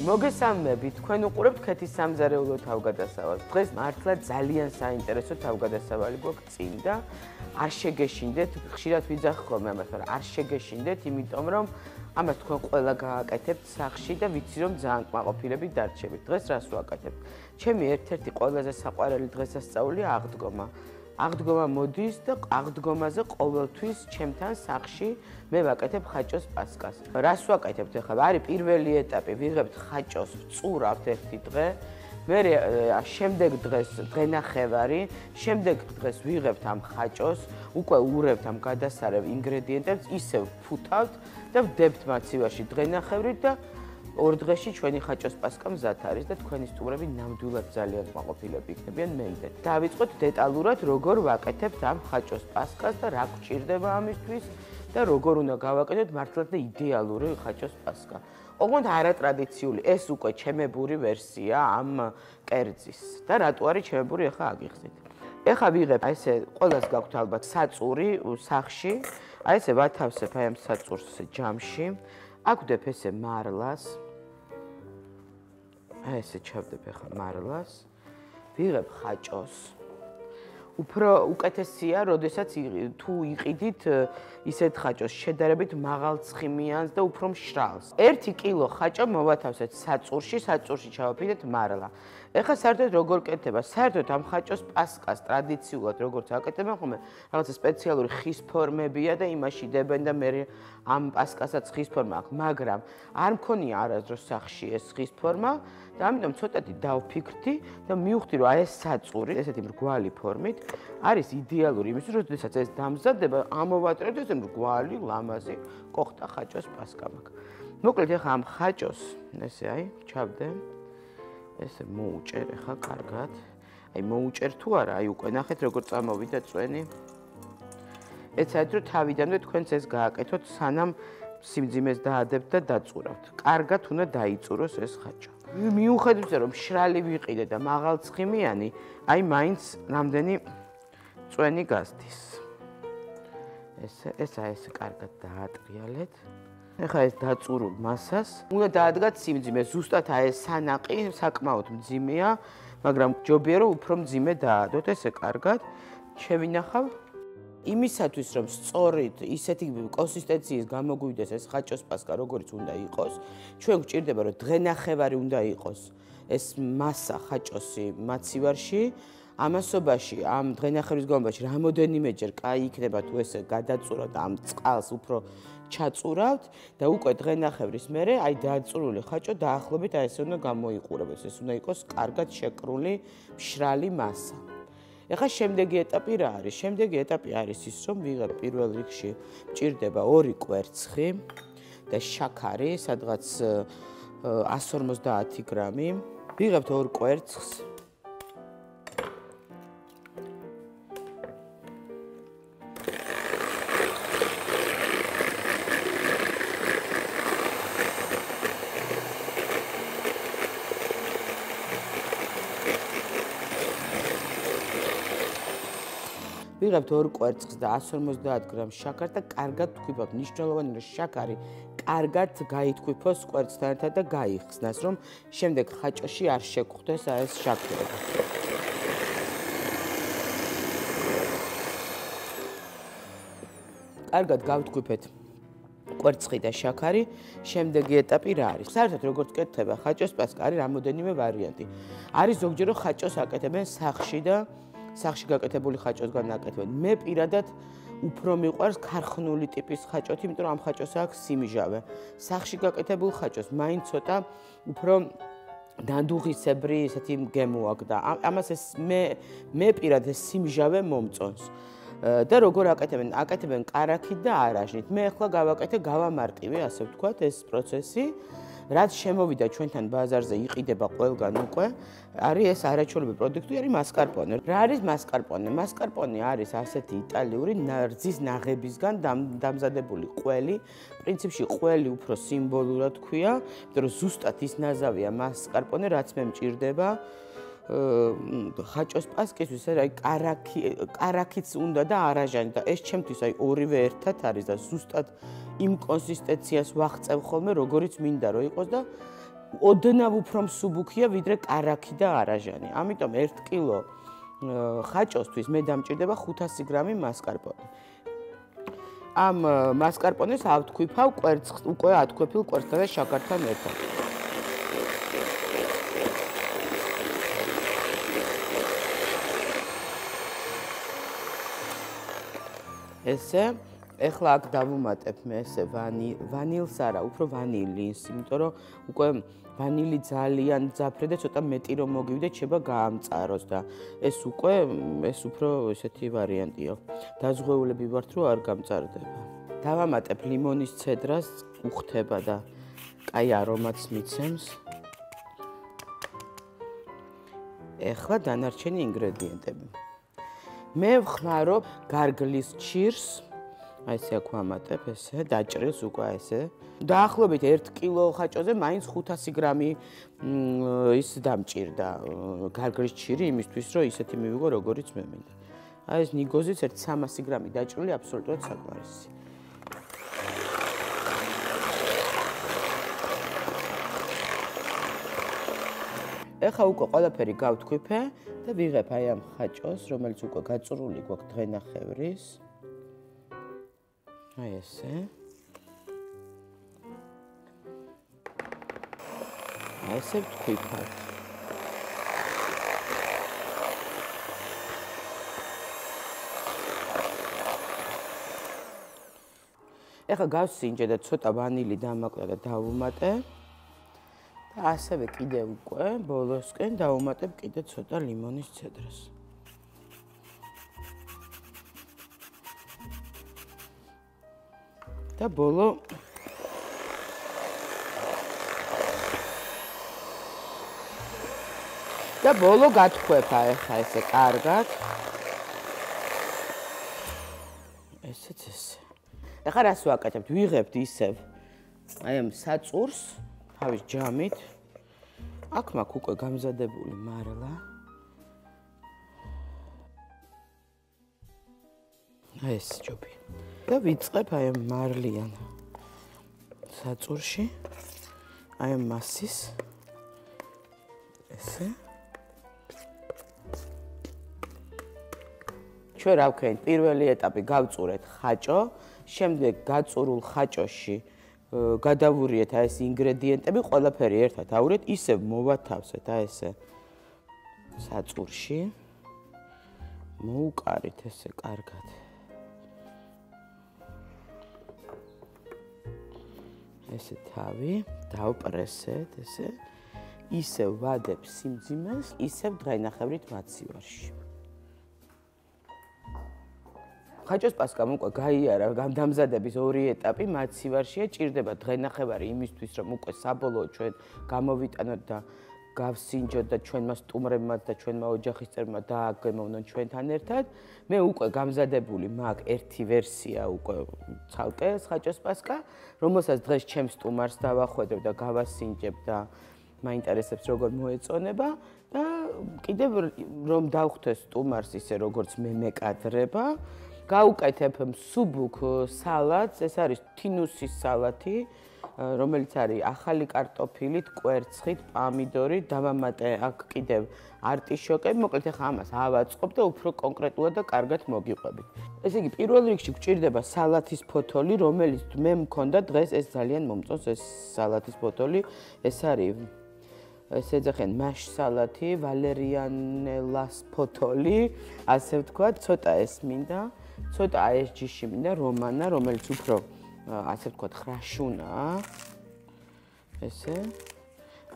მოგესალმებით, თქვენ უყურებთ ქეთის სამზარეულო თავგადასავალს. დღეს მართლა ძალიან საინტერესო თავგადასავალი გვაქვს წინ და არ შეგეშინდეთ, ხშირად ვიძახ ხოლმე ამას, მაგრამ არ შეგეშინდეთ, იმიტომ რომ ამას თქვენ ყველა გააკეთებთ სახში და ვიცი რომ ძალიან კმაყოფილებით დარჩებით. დღეს რას ვაკეთებთ? ჩემი ერთ-ერთი ყველაზე საყვარელი დღესასწაულია აღდგომა. აღდგომა მოდის და აღდგომაზე ყოველთვის ჩემთან სახში მე ვაკეთებ ხაჭოს პასკას. რას ვაკეთებთ ახლა? არის პირველი ეტაპი, ვიღებთ ხაჭოს, ვწურავთ ერთი დღე, მე შემდეგ დღეს დღენახევარი, შემდეგ დღეს ვიღებთ ამ ხაჭოს, უკვე ურევთ ამ გადასარევ ინგრედიენტებს, ისევ ფუთავთ და ვდებთ მაცივარში დღენახევრით და ორ დღეში ჩვენი ხაჭოს პასკა მზად არის და თქვენი სტუმრები ნამდვილად ძალიან კმაყოფილები იქნებიან მენდეთ. დავიწყოთ დეტალურად როგორ ვაკეთებთ ამ ხაჭოს პასკას და რა გვჭირდება ამისთვის და როგორ უნდა გავაკეთოთ მართლაც და იდეალური ხაჭოს პასკა. ოღონდ არატრადიციული, ეს უკვე ჩემებური ვერსია ამ კერძის და რატო არის ჩემებური ახლა აგიხსნით. ეხლა ვიღებ აი ესე ყველას გაქვთ ალბათ საწური სახში, აი ესე ვათავსებ აი ამ საწურს ჯამში, აგვდებ ესე მარლას. აი ესე ჩავდებ ახლა მარლას, ვიღებ ხაჭოს. უფრო უკეთესია, როდესაც თუ იყიდით ისეთ ხაჭოს შედარებით მაღალ ცხიმიანს და უფრო მშრალს. 1 კილო ხაჭა მოვათავსეთ საწურში ჩავაფიდეთ მარლა. ეხლა საერთოდ როგორ კეთდება? საერთოდ ამ ხაჭოს პასკას ტრადიციულად როგორც აკეთებენ ხოლმე, რაღაცა სპეციალური ხის ფორმებია და იმაში დებენ და მე ამ პასკასაც ხის ფორმა აქვს, მაგრამ არ მქონია არასდროს სახში ეს ხის ფორმა და ამიტომ ცოტათი დავფიქრდი და მივხვდი რომ აი ეს საწური, ესეთი მრგვალი ფორმით არის იდეალური იმისთვის, როდესაც ეს დამზადდება, ამოვატრევთ ეს მრგვალი, ლამაზი კოხტა ხაჭოს პასკა მაქვს. მოკლედ ეხლა ამ ხაჭოს ესე აი ჩავდე ესე მოუჭერ ახლა კარგად. აი მოუჭერ თუ არა, აი უკვე ნახეთ როგორ წამოვიდა წვენი. ეცადეთ რომ თავიდანვე თქვენც ეს გააკეთოთ, სანამ სიმძიმეს დაადებთ და დაწურავთ. კარგად უნდა დაიწუროს ეს ხაჭა. მიუხედავად რომ მშრალი ვიყიდე და მაღალცხიმიანი, აი მაინც რამდენი წვენი გასდის. ესე კარგად დაატრიალეთ. ეხლა ეს დაწურულ მასას უნდა დაადგათ სიმძიმე, ზუსტად აი ეს სანაყი საკმაოდ მძიმეა, მაგრამ ჯობია რომ უფრო მძიმე დაადოთ ესე კარგად. შევინახავ იმისათვის რომ სწორედ ისეთი კონსისტენციის გამოგვივიდეს ეს ხაჭოს პასკა როგორც უნდა იყოს, ჩვენ გვჭირდება რომ დღენახევარი უნდა იყოს ეს მასა ხაჭოსი მაცივარში. ამასობაში ამ დღენახევრის განმავლობაში რამოდენიმეჯერ კაი იქნება თუ ესე გადაწურავთ ამ წყალს უფრო ჩაწურავთ და უკვე დღენახევრის მერე აი დაწურული ხაჭო დაახლოებით აი ესე უნდა გამოიყურებოს, ეს უნდა იყოს კარგად შეკრული მშრალი მასა. ეხლა შემდეგი ეტაპი რა არის? შემდეგი ეტაპი არის ის, რომ ვიღებ პირველ რიგში მჭირდება 2 კვერცხი და შაქარი, სადღაც 150 გრამი. ვიღებთ 2 კვერცხს. ვიღებთ 2 კვერცხს და 150 გრამ შაქარს და კარგად ვთქვიფავთ. მნიშვნელოვანია რომ შაქარი კარგად გაითქვიფოს კვერცხთან ერთად და გაიხსნას, რომ შემდეგ ხაჭოში არ შეგხვდეს ეს შაქარი. კარგად გავთქვიფეთ კვერცხი და შაქარი. შემდეგი ეტაპი რა არის? საერთოდ როგორც კეთდება ხაჭოს პასკა, არის რამოდენიმე ვარიანტი. არის ზოგჯერ რომ ხაჭოს აკეთებენ სახში და სახში გაკეთებული ხაჭოსგან აკეთებენ. მე პირადად უფრო მიყვარს ქარხნული ტიპის ხაჭოთი, იმიტომ რომ ამ ხაჭოს აქვს სიმჟავე. სახში გაკეთებულ ხაჭოს მაინც ცოტა უფრო დანდუღისებრი ესეთი გემო აქვს და ამას ეს მე პირადად ეს სიმჟავე მომწონს. და როგორ აკეთებენ? აკეთებენ კარაქით და არაჟით. მე ახლა გავაკეთე გავამარტივე, ასე ვთქვათ, ეს პროცესი. რაც შემოვიდა ჩვენთან ბაზარზე იყიდება ყველგან უკვე, არის ეს არაჩვეულებრივი პროდუქტი, არის მასკარპონე. რა არის მასკარპონე? მასკარპონე არის ასეთი იტალიური რძის ნაღებისგან დამზადებული ყველი. პრინციპში ყველი უფრო სიმბოლურად ქვია, იმიტომ რომ ზუსტად ის ნაზავია მასკარპონე, რაც მე მჭირდება. ხაჭოს პასკისთვის აი კარაქიც უნდა და არაჟანი და ეს ჩემთვის აი ორივე ერთად არის და ზუსტად იმ კონსისტენციას ვაღწევ ხოლმე, როგორიც მინდა რომ იყოს და ოდნავ უფრო მსუბუქია ვიდრე კარაქი და არაჟანი. ამიტომ 1 კილო ხაჭოსთვის მე დამჭირდება 500 გრამი მასკარპონე. ამ მასკარპონეს ავთქვიფავ კვერცხს, უკვე ათქვეფილ კვერცხთან და შაქართან ერთად. ესე ეხლა აქ დავუმატებ მე ესე ვანილს არა, უფრო ვანილინს, იმიტომ რომ უკვე ვანილი ძალიან ძაფრე და ცოტა მეტი რომ მოგივიდეთ, შეიძლება გაამწაროს და ეს უფრო ესეთი ვარიანტია. დაზღვეულები ვართ, რომ არ გამწარდება. დავამატებ ლიმონის ცედრას, უხდება და კაი არომატს მიცემს. ეხლა დანარჩენი ინგრედიენტები. მე ვხმარობ გარგლის ჩირს, აი ესე აქ ვამატებ, ესე დაჭრილს უკვე ესე. დაახლოებით 1 კილო ხაჭოზე მაინც 500 გრამი ის დამჭირდა გარგლის ჩირი იმისთვის, რომ ისეთი მივიღო, როგორიც მე მინდა. აი ეს ნიგოზიც 300 გრამი დაჭრილი აბსოლუტურად საკმარისი. ეხლა უკვე ყველაფერი გავთქვიფე და ვიღებ აი ამ ხაჭოს, რომელიც უკვე გაწურული გვაქვს დღენახევრის. აი ესე. აი ესე ვთქვიფავ. ეხლა გავსინჯე და ცოტა ვანილი დამაკლა და დავუმატე. და ასევე კიდე უკვე ბოლოსკენ დავუმატებ კიდე ცოტა ლიმონის ცედრას. და ბოლო გათქვეფა ეხლა ესე კარგად. ესეც ესე. ეხლა რას ვაკეთებთ? ვიღებთ ისევ აი ამ საწურს თავის ჯამით. აქ მაქვს უკვე გამზადებული მარლა. აი ეს ჯობია. და ვიწყებ აი ამ მარლიან საწურში. აი ამ მასის. ესე. ჩვენ რა ვქენთ? პირველი ეტაპი გავწურეთ ხაჭო, შემდეგ გაწურულ ხაჭოში გადავურიეთ აი ეს ინგრედიენტები, ყველაფერი ერთად აურეთ, ისევ მოვათავსეთ აი ესე საწურში. მოუკარით ესე კარგად. ესე თავი, დავპრესეთ ესე. ისევ ვადებ სიმძიმეს, ისევ დღენახევრით მაცივარში. ხაჭოს პასკამ უკვე გაიარა დამზადების 2 ეტაპი მაცივარშია, ჭირდება დღენახევარი იმისთვის, რომ უკვე საბოლოო ჩვენ გამოვიტანოთ და გავსინჯოთ და ჩვენმა სტუმრებმაც და ჩვენმა ოჯახის წევრებმა დააგემოვნონ ჩვენთან ერთად. მე უკვე გამზადებული მაქვს ერთი ვერსია უკვე ცალკე ხაჭოს პასკა, რომელსაც დღეს ჩემს სტუმარს დავახვედრებ და გავასინჯებ და მაინტერესებს როგორ მოეწონება და კიდევ რომ დავხვდეს სტუმარს ისე როგორც მე მეკადრება. გავუკეთებ მსუბუქ სალატს, ეს არის თინუსის სალათი, რომელიც არის ახალი კარტოფილით, კვერცხით, პამიდორით, დავამატე აქ კიდევ არტიშოკები, მოკლედ ახლა ამას ავაწყობ და უფრო კონკრეტულად და კარგად მოგიყვებით. ესე იგი, პირველ რიგში გჭირდება სალათის ფოთოლი, რომელიც მე მქონდა დღეს, ეს ძალიან მომწონს ეს სალათის ფოთოლი, ეს არის ეს ეძახიან маш სალათი, ვალერიანელას ფოთოლი, ასე ვთქვათ, ცოტა ეს მინდა. ცოტა ეს ჯიში მინდა რომანა, რომელიც უფრო ასე ვთქვათ ხრაშუნაა. ესე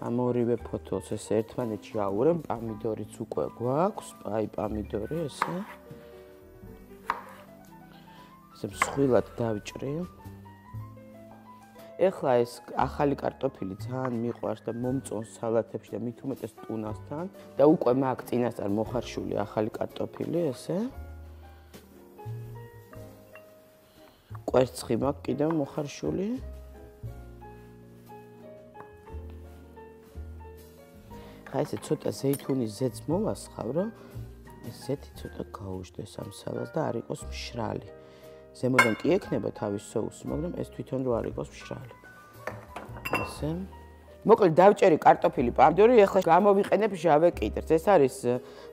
ამ ორივე ფოთოლს ესე ერთმანეთში აურებ, პამიდორიც უკვე გვაქვს, აი პამიდორი ესე. ესე მსხვილად დავჭრი. ეხლა ეს ახალი კარტოფილი ძალიან მიყვარს და მომწონს სალათებში და მით უმეტეს ტუნასთან და უკვე მაქვს წინასწარ მოხარშული ახალი კარტოფილი ესე. კვერცხი მაქვს კიდევ მოხარშული. ხა ესე ცოტა ზეითუნის ზეთს მოვასხავ, რომ ეს ზეთი ცოტა გაუჟდეს ამ სალათს და არ იყოს მშრალი. ზემოდან კი ექნება თავის соуსი, მაგრამ ეს თვითონ რო არ იყოს მშრალი. ესე მოკლედ დავჭერი კარტოფილი, პომიდორი, ეხლა გამოვიყენებ მჟავე კიტრს. ეს არის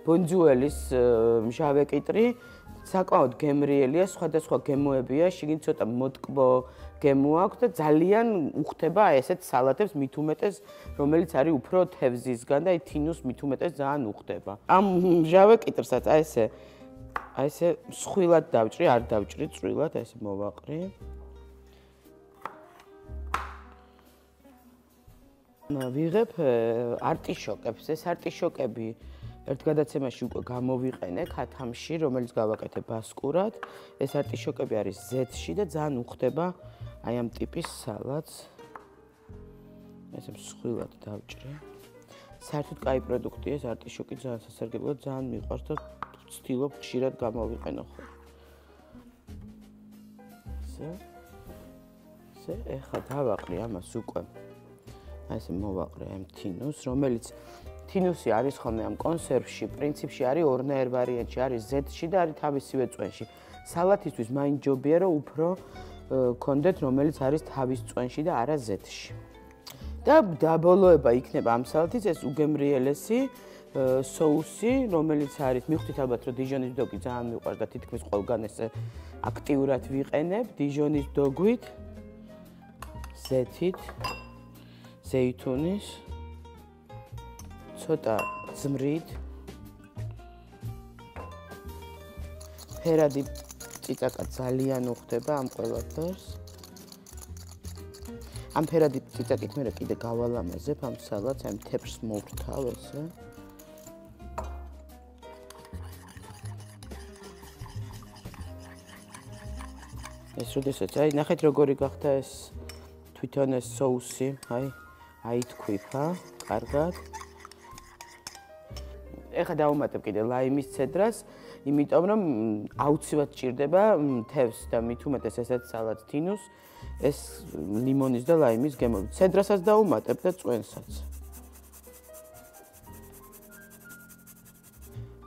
ბონჯუელის მჟავე კიტრი. საკმაოდ გემრიელია, სხვადასხვა გემოებია, შიგნით ცოტა მოტკბო გემო აქვს და ძალიან უხდება ესეთ სალატებს მით უმეტეს, რომელიც არის უფრო თევზისგან და თინუს მით უმეტეს ძალიან უხდება. ამ მჟავე კიტრსაც აი ესე მსხვილად დავჭრი, არ დავჭრი წვრილად, აი ესე მოვაყრი. ვიღებ არტიშოკებს. ეს არტიშოკები ერთ გადაცემაში უკვე გამოვიყენე ქათამში, რომელიც გავაკეთე ბასკურად. ეს არტიშოკები არის ზეთში და ძალიან უხდება აი ამ ტიპის სალატს. ესე მსხვილად დავჭრი. საერთოდ კაი პროდუქტია ეს არტიშოკი, ძალიან სასარგებლოა, ძალიან მიყვარს და ვცდილობ ხშირად გამოვიყენო ხოლმე. ესე ეხლა დავაყრი ამას უკვე. აი ესე მოვაყრე ამ თინუს, რომელიც თინუსი არის ხოლმე ამ კონსერვში, პრინციპში არის ორნაერ ვარიანტში, არის ზეთში და არის თავისივე წვენში. სალათისთვის მაინც ჯობია რომ უფრო კონდეთ, რომელიც არის თავის წვენში და არა ზეთში. და დაბოლოება იქნება ამ სალათის ეს უგემრიელესი соуსი, რომელიც არის მივხვდით ალბათ რომ დიჟონის დოგი ძალიან მიყვარს და თითქმის ყველგან ესე აქტიურად ვიყენებ დიჟონის დოგვით, ზეთით, ზეითუნის, ცოტა ზმრით, ფერადი წიწაკა ძალიან უხდება ამ ყველაფერს. ამ ფერადი წიწაკით მე კიდე გავალამაზებ ამ სალატს, ამ თეფს მოვრთავ ესე. ეს როდესაც აი ნახეთ როგორი გახდა ეს თვითონ ეს соуსი, აი თქვიფა, კარგად. ეხლა დავუმატებ კიდე ლაიმის ცედრას, იმიტომ რომ აუცილებლად ჭირდება თევზს და მით უმეტეს ესეთ სალატს თინუს, ეს ლიმონის და ლაიმის გემოვით. ცედრასაც დავუმატებ და წვენსაც.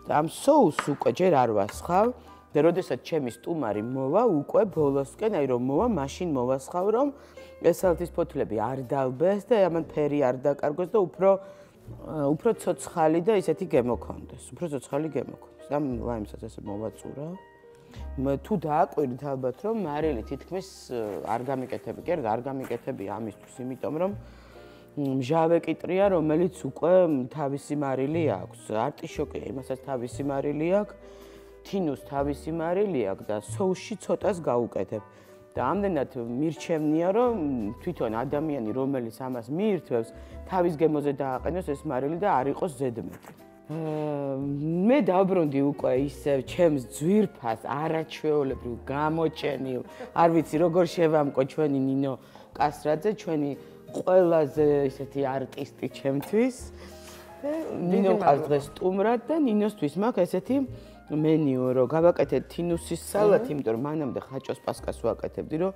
და ამ соуს უკვე ჯერ არ ვასხავ და როდესაც ჩემი სტუმარი მოვა, უკვე ბოლოსკენ, აი რომ მოვა, მაშინ მოვასხავ, რომ ეს სალათის ფოთლები არ დალბეს და ამან ფერი არ დაკარგოს და უფრო ცოცხალი და ისეთი გემოქონდეს, უფრო ცოცხალი გემოქონდეს. ამ ლაიმსაც ესე მოვაწურავ. თუ დააკვირდით ალბათ რომ მარილი თითქმის არ გამიკეთები, კი არა, არ გამიკეთები ამისთვის, იმიტომ რომ მჟავე კიტრია, რომელიც უკვე თავისი მარილი აქვს. არტიშოკი იმასაც თავისი მარილი აქვს, თინუს თავისი მარილი აქვს და соуსში ცოტას გავუკეთებ. და ამდენად მირჩევნია რომ თვითონ ადამიანი რომელიც ამას მიირთვევს თავის გემოზე დააყენოს ეს მარილი და არ იყოს ზედმეტი. მე დავბრუნდი უკვე ისევ ჩემს ძვირფას არაჩვეულებრივ გამოჩენილ, არ ვიცი როგორ შევამკო ჩვენი ნინო კასრაძე, ჩვენი ყველაზე ისეთი არტისტი ჩემთვის. ნინო ყავს დღეს სტუმრად და ნინოსთვის მაქვს ესეთი მენიუ, რომ გავაკეთეთ თინუსის სალათი, იმიტომ რომ მანამდე ხაჭოს პასკას ვაკეთებდი, რომ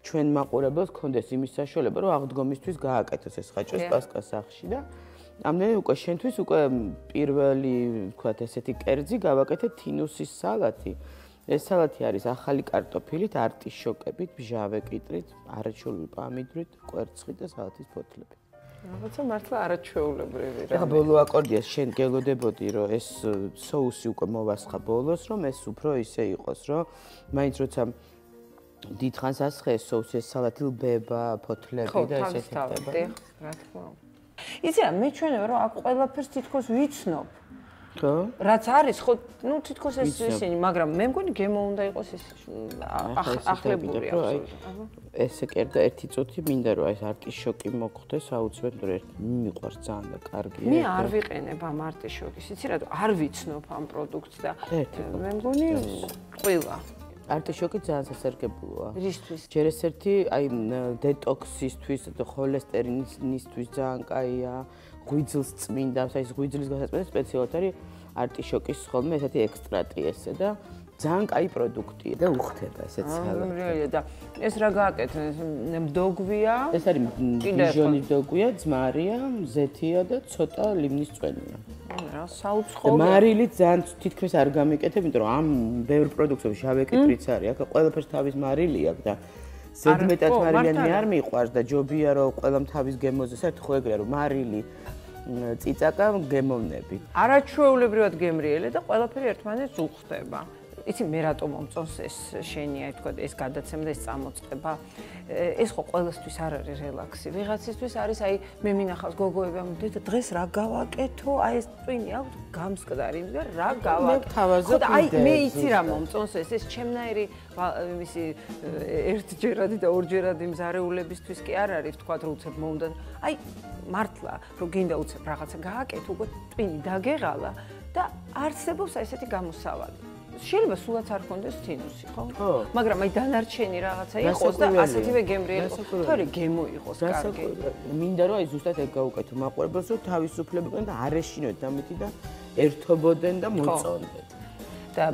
ჩვენ მაყურებელს გქონდეს იმის საშუალება, რომ აღდგომისთვის გააკეთოს ეს ხაჭოს პასკა სახლში და ამდენი უკვე შენთვის უკვე პირველი, ვთქვათ, ესეთი კერძი გავაკეთეთ თინუსის სალათი. ეს სალათი არის ახალი კარტოფილით, არტიშოკებით, მჟავე კიტრით, არაჩვეულებრივი პომიდორით, კვერცხით და სალათის ფოთლებით. რაღაცა მართლა არაჩვეულებრივი რა. ეხლა ბოლო აკორდია შენ გელოდებოდი რომ ეს соуსი უკვე მოვასხა ბოლოს რომ ეს უფრო ისე იყოს რომ მაინც როცა დიდხანს ასხე ეს соуსი ეს სალათი ლბება, ფოთლები და ესეთი ხდება. რა თქმა უნდა. იცი რა, მე ჩვენებო რომ აქ ყველაფერს თითქოს ვიცნობ. ხო? რაც არის, ხო, ნუ თითქოს ეს ისინი, მაგრამ მე მგონი გემო უნდა იყოს ეს ახლებული აბსოლუტურად. ესე კერდა ერთი წუთი მინდა რომ ეს არტიშოკი მოხდეს აუცილებლად მიყვარს ძალიან და კარგია. მე არ ვიყენებ ამ არტიშოკის, იცი რა, არ ვიცნობ ამ პროდუქტს და მე მგონი ყველა არტიშოკი ძალიან სასარგებლოა. რისთვის? ჯერ ეს ერთი აი დეტოქსისთვის და ხოლესტერინისთვის ძალიან კაია. ღვიძლს წმინდავს, აი ეს ღვიძლის გასაწმენდად სპეციალურად არის არტიშოკის ხოლმე ესეთი ექსტრაქტი ესე და ძალიან კაი პროდუქტია და უხდება ესეც სალატი. რეალია და ეს რა გააკეთე? დოგვია? ეს არის დიჟონის დოგვია, ძმარია, ზეთია და ცოტა ლიმნის წვენია. რა საუცხოო. მარილით ძალიან თითქმის არ გამიკეთებ, იმიტომ რომ ამ ბევრ პროდუქტებში შავე კიტრიც არის, აქ ყველაფერს თავის მარილი აქვს და ზედმეტად მარილიანი მე არ მიყვარს და ჯობია რომ ყველამ თავის გემოზე საერთოდ ხო ეგრეა რომ მარილი წიწაკა გემოვნები. არაჩვეულებრივად გემრიელი და ყველაფერი ერთმანეთს უხდება. იცი მე რატომ მომწონს ეს შენი აი თქვა ეს გადაცემა და ეს წამოწყება. ეს ხო ყველასთვის არ არის რელაქსი. ვიღაცისთვის არის აი მე მინახავს გოგოები ამბობენ და დღეს რა გავაკეთო? აი ეს ტვინი აქვს გამსკდარი და რა გავაკეთო? და აი მე იცი რა მომწონს ეს ჩემნაირი იმისი ერთჯერადი და ორჯერადი მზარეულებისთვის კი არ არის თქვა რომ უცებ მომდა. აი მართლა რომ გინდა უცებ რაღაცა გააკეთო, უკვე ტვინი დაგეღალა და არსებობს აი ესეთი გამოსავალი. შეიძლება სულაც არ ქონდეს თინუსი, ხო? მაგრამ აი დანარჩენი რაღაცა იყოს და ასეთივე გემრიელი იყოს. თორე გემო იყოს კარგი. მინდა რომ აი ზუსტად ეგ გაუკეთო მაყურებელს რომ თავისუფლებდნენ და არ ეშინოთ ამითი და ერთობოდნენ და მოწონდეთ. და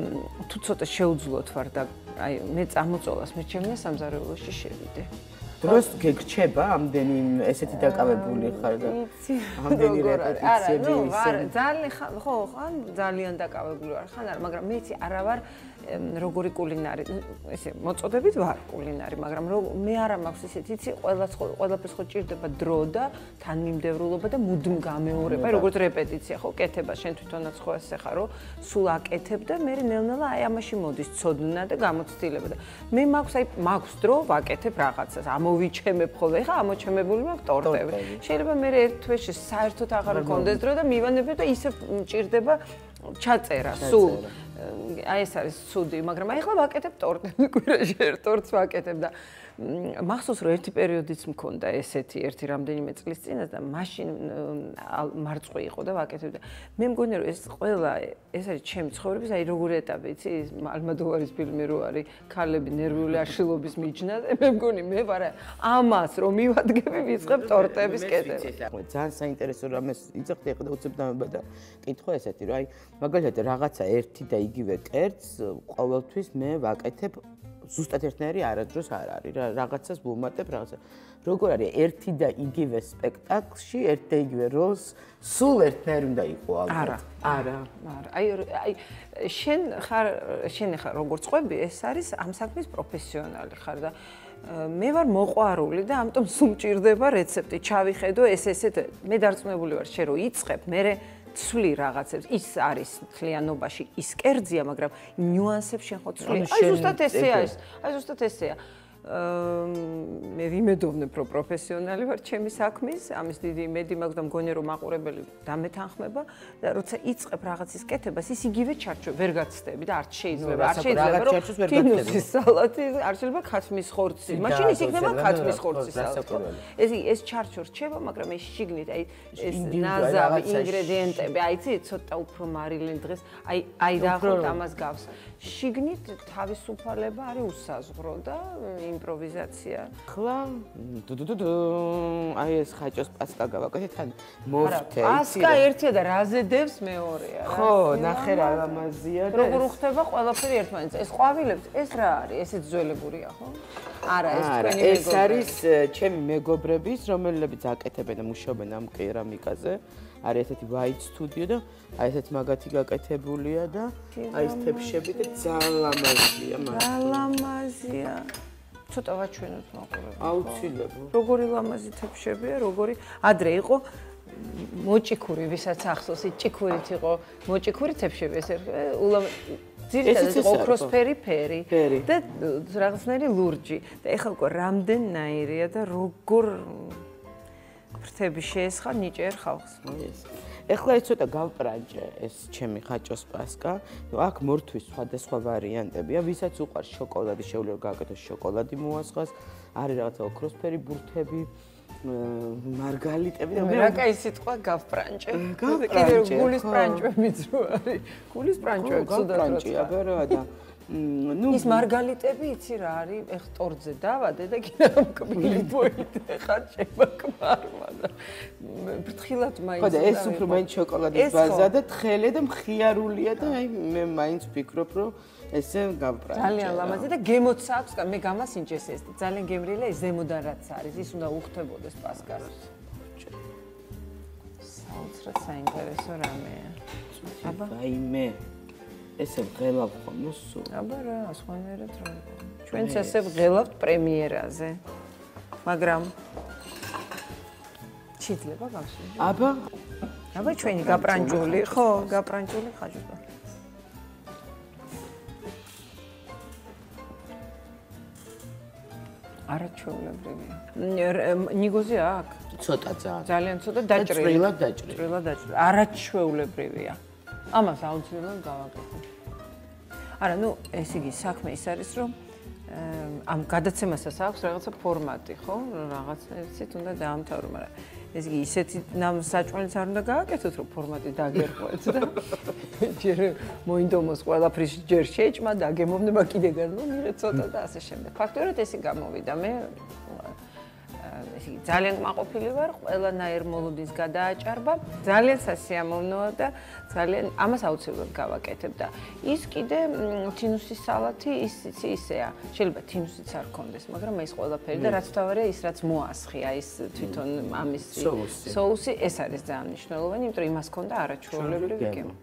თუ ცოტა შეუძლოთ ვარ და აი მე წამოწოლას მერჩემია სამზარეულოში შევიდე. დროს გეგრჩება ამდენი ესეთი დაკავებული ხარ და ამდენი რეპეტიციები ძალიან ხო ხან ძალიან დაკავებული ვარ ხან არა მაგრამ მე იცი არა ვარ როგორი კულინარი ესე მოწოდებით ვარ კულინარი მაგრამ მე არა მაქვს ისეთი იცი ყველაფერს ხო ჭირდება დრო და თანმიმდევრულობა და მუდმ გამეორება როგორც რეპეტიცია ხო კეთება შენ თვითონაც ხო ასე ხარ რომ სულ აკეთებ და მე ნელ-ნელა აი ამაში მოდის ცოდნა და გამოცდილება და მე მაქვს დრო ვაკეთებ რაღაცას მოვიჩემებ ხოლმე ხა ამოჩემებული მაქვს ტორტები შეიძლება მე ერთ თვეში საერთოდ აღარ მქონდეს დრო და მივანებებ და ისე მჭირდება ჩაწერა სულ აი ეს არის ცუდი მაგრამ აი ახლა ვაკეთებ ტორტები კვირაში ერთ ტორტს ვაკეთებ და მახსოვს რომ ერთი პერიოდიც მქონდა ესეთი ერთი რამდენიმე წლის წინას და მაშინ მარწყვი იყო და ვაკეთებ და მე მგონია რომ ეს ყველა ეს არის ჩემი ცხოვრების აი როგორი ეტაპი იცი ალმადოვარის ფილმი რო არის ქალები ნერვიული აშლილობის მიჯნა და მე მგონი მე ვარ ამას რომ მივადგები ვიწყებ ტორტების კეთება ძალიან საინტერესო რამეს იცახდი ახლა და უცებ დამება და კითხვა ესეთი რომ აი მაგალითად რაღაცა ერთი და იგივე კერძს ყოველთვის მე ვაკეთებ ზუსტად ერთნაირი არადროს არ არის რა რაღაცას ვუმატებ რაღაცა როგორ არის ერთი და იგივე სპექტაკლში ერთ და იგივე როლს სულ ერთნაირი უნდა იყო ალბათ არა აი შენ ხარ როგორ წყვები ეს არის ამ საქმის პროფესიონალი ხარ და მე ვარ მოყვარული და ამიტომ სულ მჭირდება რეცეპტი ჩავიხედო ესეთ მე დარწმუნებული ვარ შენ რო იწყებ მე ცვლი რაღაცებს ის არის მთლიანობაში ის კერძია მაგრამ ნიუანსებს შენ ხო ცვლი აი ზუსტად ესეა მე ვიმედოვნებ რომ პროფესიონალი ვარ ჩემი საქმის ამის დიდი იმედი მაქვს და მგონია რომ მაყურებელი დამეთანხმება და როცა იწყებ რაღაცის კეთებას ის იგივე ჩარჩო ვერ გაცდები და არ შეიძლება რომ თინუსის სალათი არ შეიძლება ქათმის ხორცი მაშინ ის იქნება ქათმის ხორცის სალათი ეს ჩარჩო რჩება მაგრამ ეს შიგნით აი ეს ნაზავი ინგრედიენტები აი იცი ცოტა უფრო მარილენ დღეს აი დაახლოებით ამას გავს შიგნით თავისუფალება არის უსაზღვრო და იმპროვიზაცია. ხლა აი ეს ხაჭოს პასკა გავაკეთეთ თან მოვთე. პასკა ერთია და რაზე დევს მეორეა რა. ხო, ნახე რა ლამაზია და როგორ უხდება ყველაფერი ერთმანეთს. ეს ყვავილებს, ეს რა არის? ესეც ძველებურია, ხო? არა, ეს თქვენი მეგობრები. ეს არის ჩემი მეგობრების, რომელებიც აკეთებენ და მუშაობენ ამ კერამიკაზე. არის ესეთი white studio და აი ესეთ მაგათი გაკეთებულია და აი ეს თეფშები და ძალიან ლამაზია მართლა. ლამაზია. ცოტა ვაჩვენოთ მაყურებელს. აუცილებლად. როგორი ლამაზი თეფშებია, როგორი ადრე იყო მოჭიქური, ვისაც ახსოვს, ჭიქურით იყო მოჭიქური თეფშები ეს ძირითადად იყო ოქროსფერი ფერი და რაღაცნაირი ლურჯი და ეხლა უკვე რამდენნაირია და როგორ ფრთები შეესხა ნიჭიერ ხალხს. ეხლა ეს ცოტა გავპრანჭე ეს ჩემი ხაჭოს პასკა. აქ მორთვის სხვადასხვა ვარიანტებია. ვისაც უყვარს შოკოლადი, შეუძლია გააკეთოს შოკოლადი მოასხას. არის რაღაცა ოქროსფერი ბურთები, მარგალიტები და მე რა კაი სიტყვა გავპრანჭე. კიდე გულის პრანჭვებიც რო არის. გულის პრანჭვები ცუდად რა და ის მარგალიტები იცი რა არის? ეხ ტორტზე დავადე და კიდე მკბილი მოიდე ხარ შემაკმარმა და ფრთხილად მაინც. ხო და ეს უფრო მაინც შოკოლადის ბაზა და თხელი და მხიარულია და აი მე მაინც ვფიქრობ რომ ესე გავპრანჭე. ძალიან ლამაზი და გემოც აქვს, მე გამასინჯეს ეს ძალიან გემრიელია ეს ზემოდან რაც არის, ის უნდა უხდებოდეს პასკას. საოცრად საინტერესო რამეა. აბა აი მე ესე ღელავ ხოლმე სულ. აბა რა, სხვანაირად რა იყო. ჩვენც ასე ვღელავთ პრემიერაზე. მაგრამ შეიძლება გავსვი. აბა ჩვენი გაპრანჭული, ხო, გაპრანჭული ხაჭუპა. არაჩვეულებრივია. ნიგოზე აქვს? ცოტა ძალიან ცოტა დაჭრილი. წვრილად დაჭრილი. წვრილად დაჭრილი. არაჩვეულებრივია. ამას აუცილებლად გავაკეთებ. არა, ნუ ეს იგი საქმე ის არის, რომ ამ გადაცემასაც აქვს რაღაცა ფორმატი, ხო? რაღაცა ისეთ უნდა დაამთავრო, მაგრამ ეს იგი ისეთი საჭმელიც არ უნდა გააკეთოთ, რომ ფორმატი დაგერღვეთ და ჯერ მოინდომოს ყველაფრის ჯერ შეჭმა, დაგემოვნება კიდე გარნო, მიღე ცოტა და ასე შემდეგ. ფაქტობრივად ესე გამოვიდა. მე ძალიან კმაყოფილი ვარ, ყველანაირ მოლოდინს გადააჭარბა, ძალიან სასიამოვნოა და ძალიან ამას აუცილებლად გავაკეთებ და ის კიდე თინუსის სალათი ისეა. შეიძლება თინუსიც არ გქონდეს, მაგრამ ეს ყველაფერი და რაც თავარია ის რაც მოასხია, ის თვითონ ამის соуსი, ეს არის ძალიან მნიშვნელოვანი, იმიტომ რომ იმას ქონდა არაჩვეულებრივი გემო.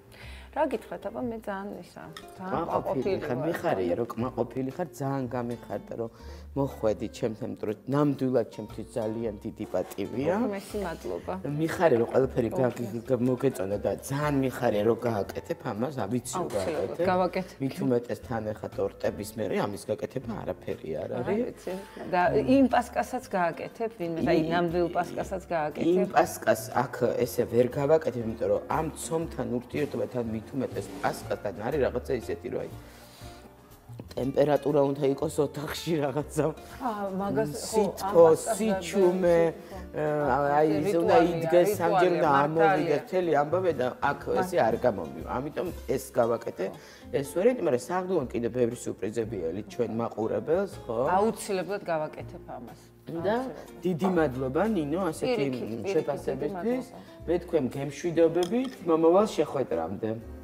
რა გითხრათ, აბა მე ძალიან ისა, ძალიან კმაყოფილი ხარ. მიხარია, რომ კმაყოფილი ხარ, ძალიან გამიხარდა, რომ მოხვედი ჩემთან, იმიტომ რომ ნამდვილად ჩემთვის ძალიან დიდი პატივია. მესი მადლობა. მიხარია, რომ ყველაფერი მოგეწონა და ძალიან მიხარია, რომ გააკეთებ ამას, ვიცი რომ გავაკეთებ. მით უმეტეს თან ახლა ტორტების მე ამის გაკეთება არაფერი არ არის. ვიცი. და იმ პასკასაც გააკეთებ, ვინმე და ნამდვილ პასკასაც გააკეთებ. იმ პასკას აქ ესე ვერ გავაკეთებ, იმიტომ რომ ამ ცომთან ურთიერთობათან მით უმეტეს პასკასთან არის რაღაცა ისეთი, რომ აი ტემპერატურა უნდა იყოს ოთახში რაღაცა. მაგას სითბო, სიჩუმე, აი ის უნდა იდგეს სამჯერ და ამოვიდეს მთელი ამბავე და აქ ესე არ გამომივა. ამიტომ ეს გავაკეთე. ეს ვერ იტყვი, მაგრამ საღდუან კიდე ბევრი სურპრიზებია ჩვენ მაყურებელს, ხო? აუცილებლად გავაკეთებ ამას. და დიდი მადლობა ნინო ასეთი შეფასებისთვის. მე თქვენ გემშვიდობებით მომავალ შეხვედრამდე.